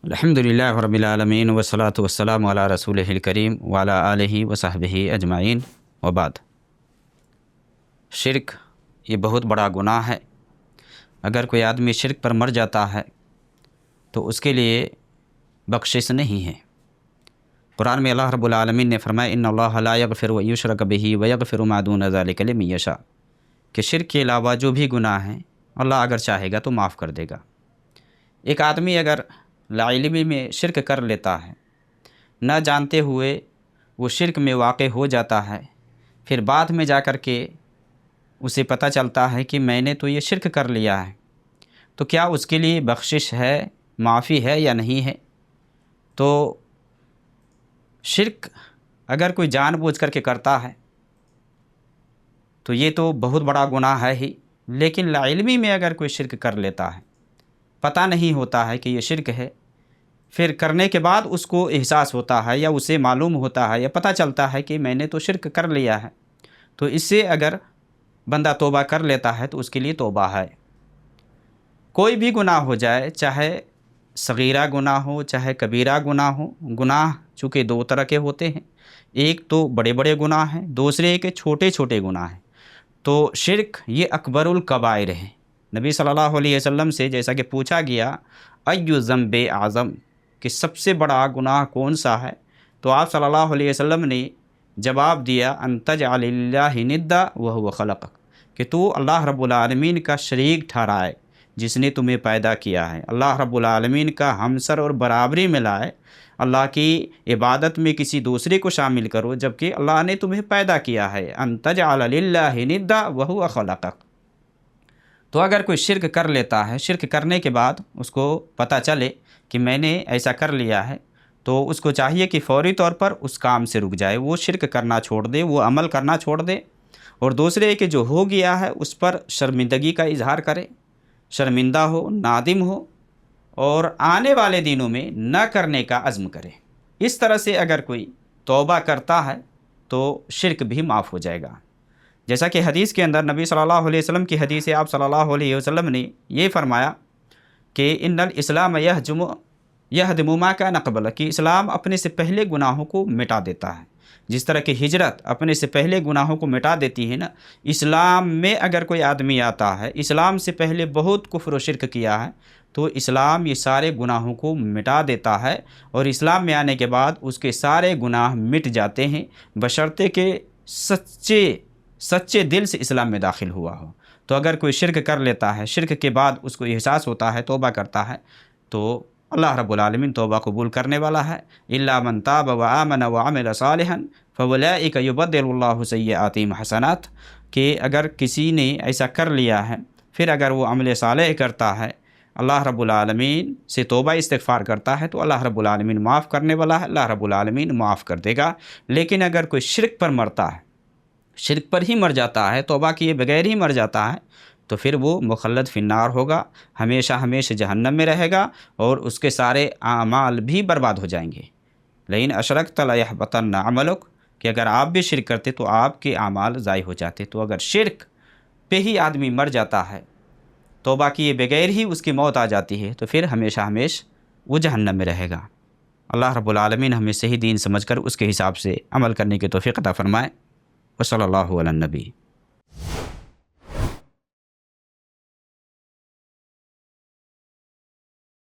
الحمدللہ رب العالمین والصلاة والسلام علی رسولہ الکریم وعلی آلہ وصحبہ اجمعین وبعد۔ شرک یہ بہت بڑا گناہ ہے۔ اگر کوئی آدمی شرک پر مر جاتا ہے تو اس کے لیے بخشش نہیں ہے۔ قرآن میں اللہ رب العالمین نے فرمایا ان اللہ لا یغفر ان یشرک بہ ویغفر ما دون ذلک لمن یشاء، کہ شرک کے علاوہ جو بھی گناہ ہیں اللہ اگر چاہے گا تو معاف کر دے گا۔ ایک آدمی اگر لاعلمی میں شرک کر لیتا ہے، نہ جانتے ہوئے وہ شرک میں واقع ہو جاتا ہے، پھر بعد میں جا کر کے اسے پتہ چلتا ہے کہ میں نے تو یہ شرک کر لیا ہے، تو کیا اس کے لیے بخشش ہے، معافی ہے یا نہیں ہے؟ تو شرک اگر کوئی جان بوجھ کر کے کرتا ہے تو یہ تو بہت بڑا گناہ ہے ہی، لیکن لاعلمی میں اگر کوئی شرک کر لیتا ہے، پتہ نہیں ہوتا ہے کہ یہ شرک ہے، پھر کرنے کے بعد اس کو احساس ہوتا ہے یا اسے معلوم ہوتا ہے یا پتہ چلتا ہے کہ میں نے تو شرک کر لیا ہے، تو اس سے اگر بندہ توبہ کر لیتا ہے تو اس کے لیے توبہ ہے۔ کوئی بھی گناہ ہو جائے، چاہے صغیرہ گناہ ہو چاہے کبیرہ گناہ ہو، گناہ چونکہ دو طرح کے ہوتے ہیں، ایک تو بڑے بڑے گناہ ہیں، دوسرے کے چھوٹے چھوٹے گناہ ہیں۔ تو شرک یہ اکبر الکبائر ہے۔ نبی صلی اللہ علیہ وسلم سے جیسا کہ پوچھا گیا ایو ذنب اعظم، کہ سب سے بڑا گناہ کون سا ہے، تو آپ صلی اللہ علیہ وسلم نے جواب دیا ان تجعل للہ ندا وہو خلقک، کہ تو اللہ رب العالمین کا شریک ٹھہرائے جس نے تمہیں پیدا کیا ہے، اللہ رب العالمین کا ہمسر اور برابری میں لائے، اللہ کی عبادت میں کسی دوسرے کو شامل کرو جبکہ اللہ نے تمہیں پیدا کیا ہے، ان تجعل للہ ندا وہو خلقک۔ تو اگر کوئی شرک کر لیتا ہے، شرک کرنے کے بعد اس کو پتہ چلے کہ میں نے ایسا کر لیا ہے، تو اس کو چاہیے کہ فوری طور پر اس کام سے رک جائے، وہ شرک کرنا چھوڑ دے، وہ عمل کرنا چھوڑ دے، اور دوسرے کہ جو ہو گیا ہے اس پر شرمندگی کا اظہار کرے، شرمندہ ہو، نادم ہو، اور آنے والے دنوں میں نہ کرنے کا عزم کرے۔ اس طرح سے اگر کوئی توبہ کرتا ہے تو شرک بھی معاف ہو جائے گا۔ جیسا کہ حدیث کے اندر نبی صلی اللہ علیہ وسلم کی حدیث ہے، آپ صلی اللہ علیہ وسلم نے یہ فرمایا کہ ان الاسلام یہدم ما کان قبلہ، کہ اسلام اپنے سے پہلے گناہوں کو مٹا دیتا ہے، جس طرح کہ ہجرت اپنے سے پہلے گناہوں کو مٹا دیتی ہے نا، اسلام میں اگر کوئی آدمی آتا ہے، اسلام سے پہلے بہت کفر و شرک کیا ہے، تو اسلام یہ سارے گناہوں کو مٹا دیتا ہے، اور اسلام میں آنے کے بعد اس کے سارے گناہ مٹ جاتے ہیں، بشرطے کہ سچے دل سے اسلام میں داخل ہوا ہو۔ تو اگر کوئی شرک کر لیتا ہے، شرک کے بعد اس کو احساس ہوتا ہے، توبہ کرتا ہے، تو اللہ رب العالمین توبہ قبول کرنے والا ہے۔ الا من تاب وآمن وعمل صالحا فاولئک یبدل اللہ سیئاتہم حسنات، کہ اگر کسی نے ایسا کر لیا ہے، پھر اگر وہ عمل صالح کرتا ہے، اللہ رب العالمین سے توبہ استغفار کرتا ہے، تو اللہ رب العالمین معاف کرنے والا ہے، اللہ رب العالمین معاف کر دے گا۔ لیکن اگر کوئی شرک پر مرتا ہے، شرک پر ہی مر جاتا ہے، توبہ کیے بغیر ہی مر جاتا ہے، تو پھر وہ مخلد فی النار ہوگا، ہمیشہ ہمیشہ جہنم میں رہے گا، اور اس کے سارے اعمال بھی برباد ہو جائیں گے۔ لئن اشرکت لیحبطن عملک، کہ اگر آپ بھی شرک کرتے تو آپ کے اعمال ضائع ہو جاتے۔ تو اگر شرک پہ ہی آدمی مر جاتا ہے، توبہ کیے بغیر ہی اس کی موت آ جاتی ہے، تو پھر ہمیشہ ہمیشہ وہ جہنم میں رہے گا۔ اللہ رب العالمین ہمیں صحیح دین سمجھ کر اس کے حساب سے عمل کرنے کی توفیق عطا فرمائے۔ وصلی اللہ علی النبی۔